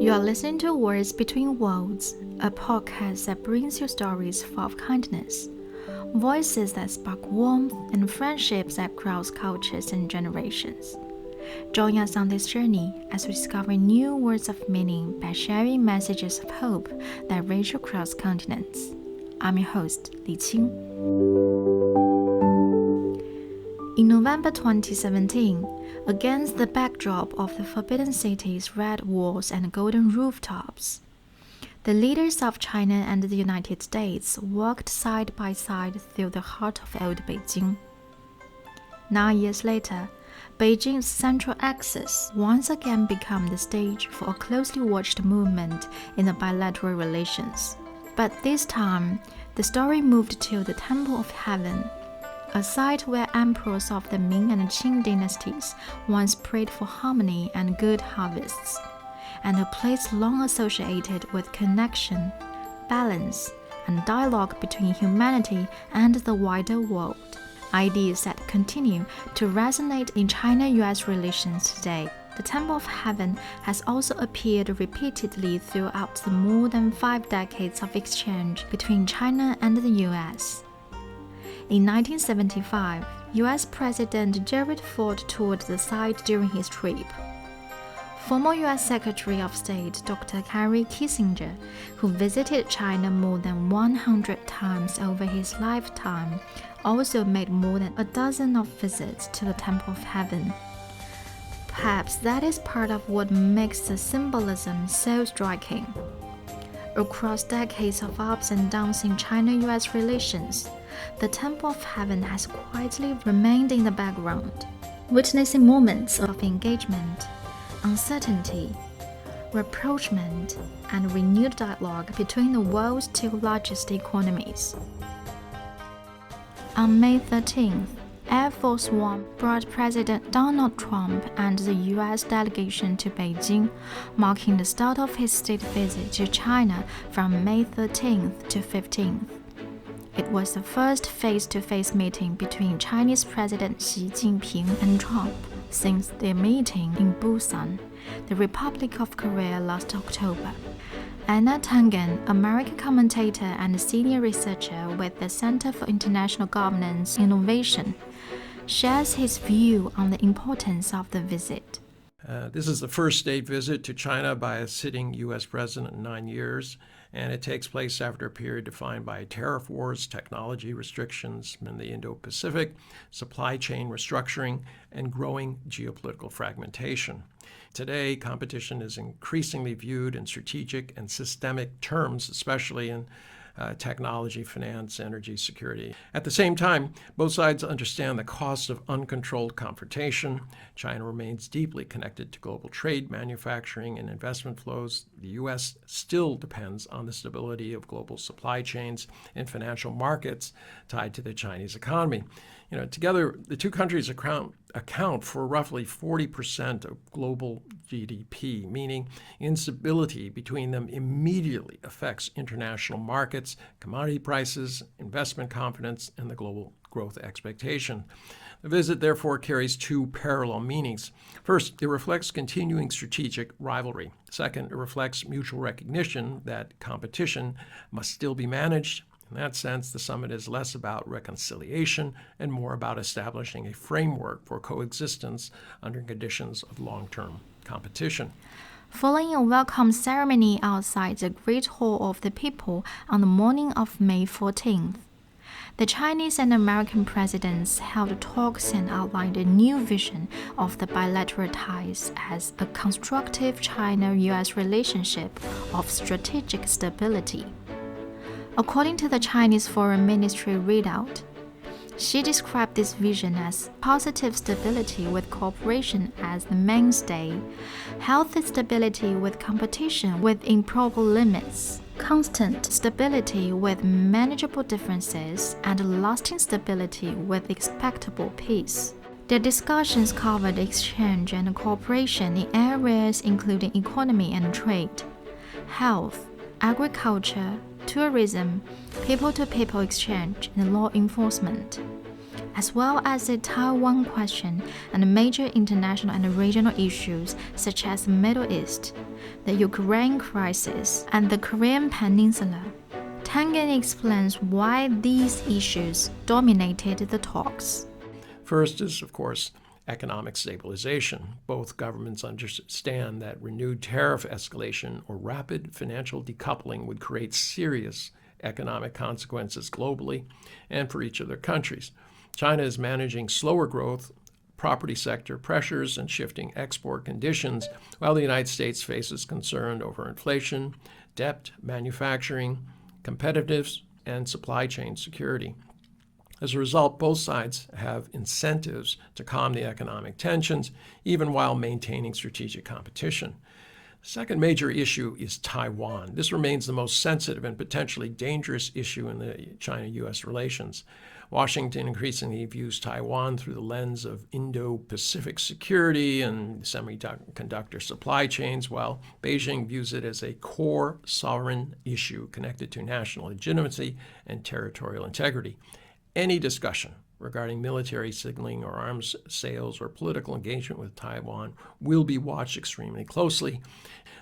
You are listening to Words Between Worlds, a podcast that brings you stories full of kindness, voices that spark warmth, and friendships that cross cultures and generations. Join us on this journey as we discover new words of meaning by sharing messages of hope that reach across continents. I'm your host, Li Qing. In November 2017, against the backdrop of the Forbidden City's red walls and golden rooftops, the leaders of China and the United States walked side by side through the heart of old Beijing. 9 years later, Beijing's central axis once again became the stage for a closely watched movement in the bilateral relations. But this time, the story moved to the Temple of Heaven, a site where emperors of the Ming and Qing dynasties once prayed for harmony and good harvests, and a place long associated with connection, balance, and dialogue between humanity and the wider world. Ideas that continue to resonate in China-U.S. relations today. The Temple of Heaven has also appeared repeatedly throughout the more than 5 decades of exchange between China and the U.S. In 1975, U.S. President Gerald Ford toured the site during his trip. Former U.S. Secretary of State Dr. Henry Kissinger, who visited China more than 100 times over his lifetime, also made more than a dozen of visits to the Temple of Heaven. Perhaps that is part of what makes the symbolism so striking. Across decades of ups and downs in China-U.S. relations, the Temple of Heaven has quietly remained in the background, witnessing moments of engagement, uncertainty, rapprochement, and renewed dialogue between the world's 2 largest economies. On May 13th, Air Force One brought President Donald Trump and the U.S. delegation to Beijing, marking the start of his state visit to China from May 13th to 15th. It was the first face-to-face meeting between Chinese President Xi Jinping and Trump since their meeting in Busan, the Republic of Korea, last October. Anna Tangen, American commentator and senior researcher with the Center for International Governance Innovation, shares his view on the importance of the visit. This is the first state visit to China by a sitting U.S. president in 9 years, and it takes place after a period defined by tariff wars, technology restrictions in the Indo-Pacific, supply chain restructuring, and growing geopolitical fragmentation. Today, competition is increasingly viewed in strategic and systemic terms, especially in technology, finance, energy, security. At the same time, both sides understand the cost of uncontrolled confrontation. China remains deeply connected to global trade, manufacturing, and investment flows. The U.S. still depends on the stability of global supply chains and financial markets tied to the Chinese economy. Together, the 2 countries account for roughly 40% of global GDP, meaning instability between them immediately affects international markets, commodity prices, investment confidence, and the global growth expectation. The visit, therefore, carries 2 parallel meanings. First, it reflects continuing strategic rivalry. Second, it reflects mutual recognition that competition must still be managed. In that sense, the summit is less about reconciliation and more about establishing a framework for coexistence under conditions of long-term competition. Following a welcome ceremony outside the Great Hall of the People on the morning of May 14th, the Chinese and American presidents held talks and outlined a new vision of the bilateral ties as a constructive China-U.S. relationship of strategic stability. According to the Chinese Foreign Ministry readout, Xi described this vision as positive stability with cooperation as the mainstay, healthy stability with competition within proper limits, constant stability with manageable differences, and lasting stability with expectable peace. Their discussions covered exchange and cooperation in areas including economy and trade, health, agriculture, tourism, people-to-people exchange, and law enforcement. as well as the Taiwan question and major international and regional issues such as the Middle East, the Ukraine crisis, and the Korean Peninsula. Tangen explains why these issues dominated the talks. First is, of course, economic stabilization. Both governments understand that renewed tariff escalation or rapid financial decoupling would create serious economic consequences globally and for each of their countries. China is managing slower growth, property sector pressures, and shifting export conditions, while the United States faces concern over inflation, debt, manufacturing, competitiveness, and supply chain security. As a result, both sides have incentives to calm the economic tensions, even while maintaining strategic competition. The second major issue is Taiwan. This remains the most sensitive and potentially dangerous issue in the China-U.S. relations. Washington increasingly views Taiwan through the lens of Indo-Pacific security and semiconductor supply chains, while Beijing views it as a core sovereign issue connected to national legitimacy and territorial integrity. Any discussion regarding military signaling or arms sales or political engagement with Taiwan will be watched extremely closely.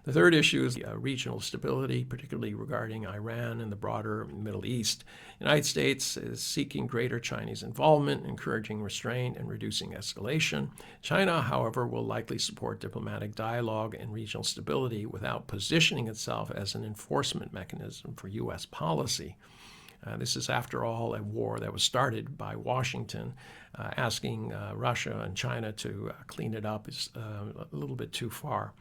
The third issue is regional stability, particularly regarding Iran and the broader Middle East. The United States is seeking greater Chinese involvement, encouraging restraint and reducing escalation. China, however, will likely support diplomatic dialogue and regional stability without positioning itself as an enforcement mechanism for U.S. policy. This is, after all, a war that was started by Washington. Asking Russia and China to clean it up is a little bit too far.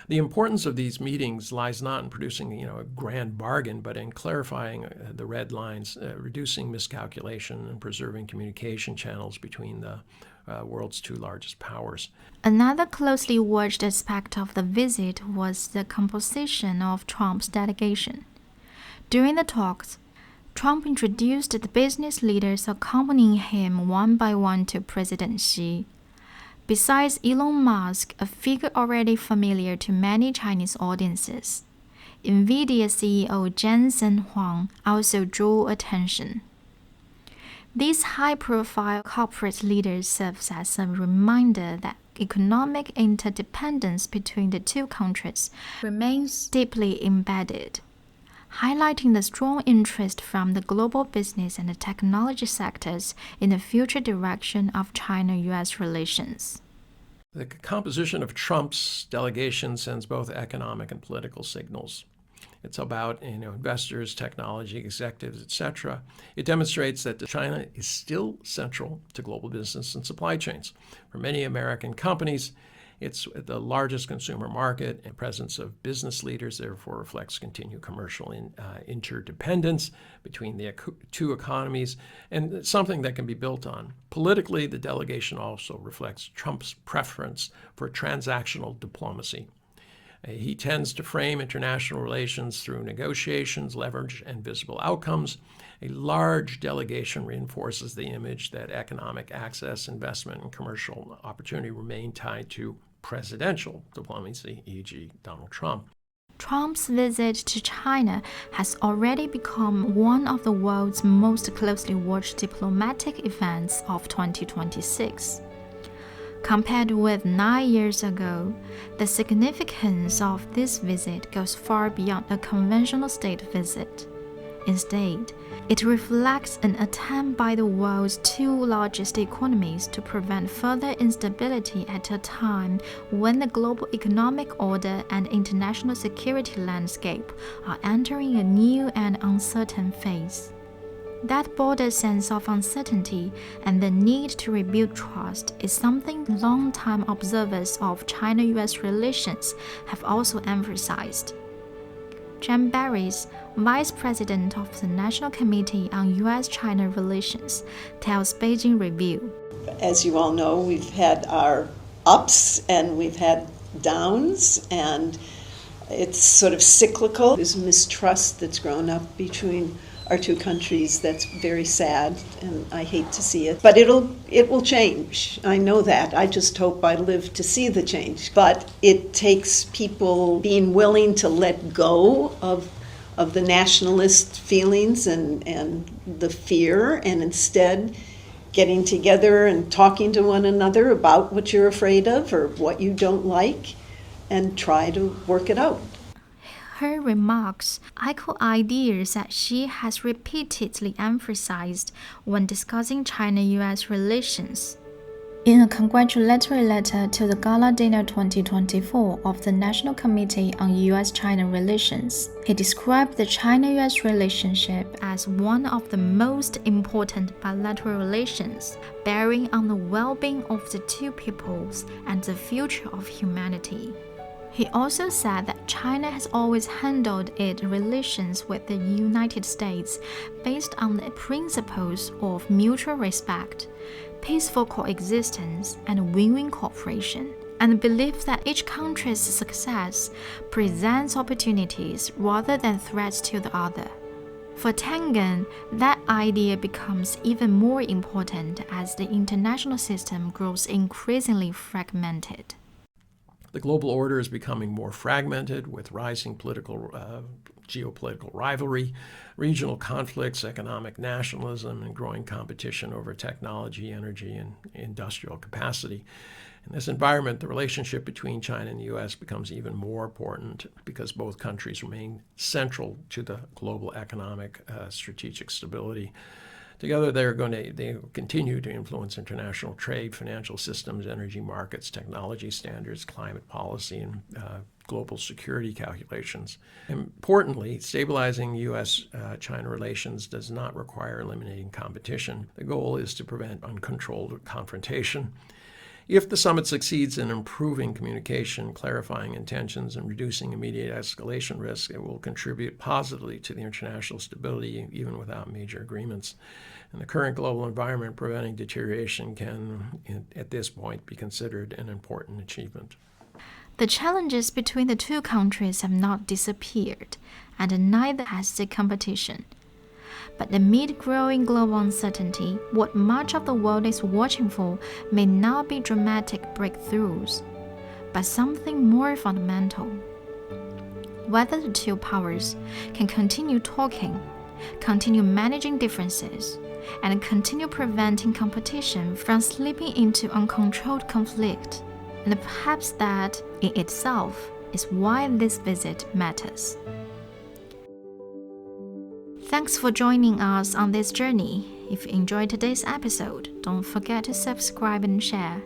The importance of these meetings lies not in producing, a grand bargain, but in clarifying the red lines, reducing miscalculation, and preserving communication channels between the world's two largest powers. Another closely watched aspect of the visit was the composition of Trump's delegation. During the talks, Trump introduced the business leaders accompanying him one by one to President Xi. Besides Elon Musk, a figure already familiar to many Chinese audiences, NVIDIA CEO Jensen Huang also drew attention. These high-profile corporate leaders serve as a reminder that economic interdependence between the two countries remains deeply embedded, highlighting the strong interest from the global business and the technology sectors in the future direction of China-U.S. relations. The composition of Trump's delegation sends both economic and political signals. It's about investors, technology executives, etc. It demonstrates that China is still central to global business and supply chains. For many American companies, it's the largest consumer market, and presence of business leaders therefore reflects continued commercial interdependence between the two economies, and something that can be built on. Politically, the delegation also reflects Trump's preference for transactional diplomacy. He tends to frame international relations through negotiations, leverage, and visible outcomes. A large delegation reinforces the image that economic access, investment, and commercial opportunity remain tied to presidential diplomacy, e.g., Donald Trump. Trump's visit to China has already become one of the world's most closely watched diplomatic events of 2026. Compared with 9 years ago, the significance of this visit goes far beyond a conventional state visit. Instead, it reflects an attempt by the world's two largest economies to prevent further instability at a time when the global economic order and international security landscape are entering a new and uncertain phase. That broader sense of uncertainty and the need to rebuild trust is something long-time observers of China-U.S. relations have also emphasized. Jan Barris, Vice President of the National Committee on U.S.-China Relations, tells Beijing Review. As you all know, we've had our ups and we've had downs, and it's sort of cyclical. There's mistrust that's grown up between our two countries that's very sad, and I hate to see it. But it will change. I know that. I just hope I live to see the change. But it takes people being willing to let go of the nationalist feelings and the fear, and instead getting together and talking to one another about what you're afraid of or what you don't like and try to work it out. Her remarks echo ideas that she has repeatedly emphasized when discussing China-U.S. relations. In a congratulatory letter to the Gala Dinner 2024 of the National Committee on U.S.-China Relations, he described the China-U.S. relationship as one of the most important bilateral relations, bearing on the well-being of the two peoples and the future of humanity. He also said that China has always handled its relations with the United States based on the principles of mutual respect, peaceful coexistence, and win-win cooperation, and believes that each country's success presents opportunities rather than threats to the other. For Tengen, that idea becomes even more important as the international system grows increasingly fragmented. The global order is becoming more fragmented with rising geopolitical rivalry, regional conflicts, economic nationalism, and growing competition over technology, energy, and industrial capacity. In this environment, the relationship between China and the U.S. becomes even more important because both countries remain central to the global economic strategic stability. Together, they continue to influence international trade, financial systems, energy markets, technology standards, climate policy, and global security calculations. Importantly, stabilizing U.S.-China relations does not require eliminating competition. The goal is to prevent uncontrolled confrontation. If the summit succeeds in improving communication, clarifying intentions, and reducing immediate escalation risk, it will contribute positively to the international stability even without major agreements. In the current global environment, preventing deterioration can, at this point, be considered an important achievement. The challenges between the two countries have not disappeared, and neither has the competition. But amid growing global uncertainty, what much of the world is watching for may not be dramatic breakthroughs, but something more fundamental. Whether the two powers can continue talking, continue managing differences, and continue preventing competition from slipping into uncontrolled conflict. And perhaps that, in itself, is why this visit matters. Thanks for joining us on this journey. If you enjoyed today's episode, don't forget to subscribe and share.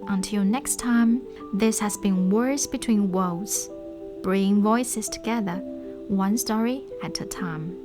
Until next time, this has been Words Between Worlds, bringing voices together, one story at a time.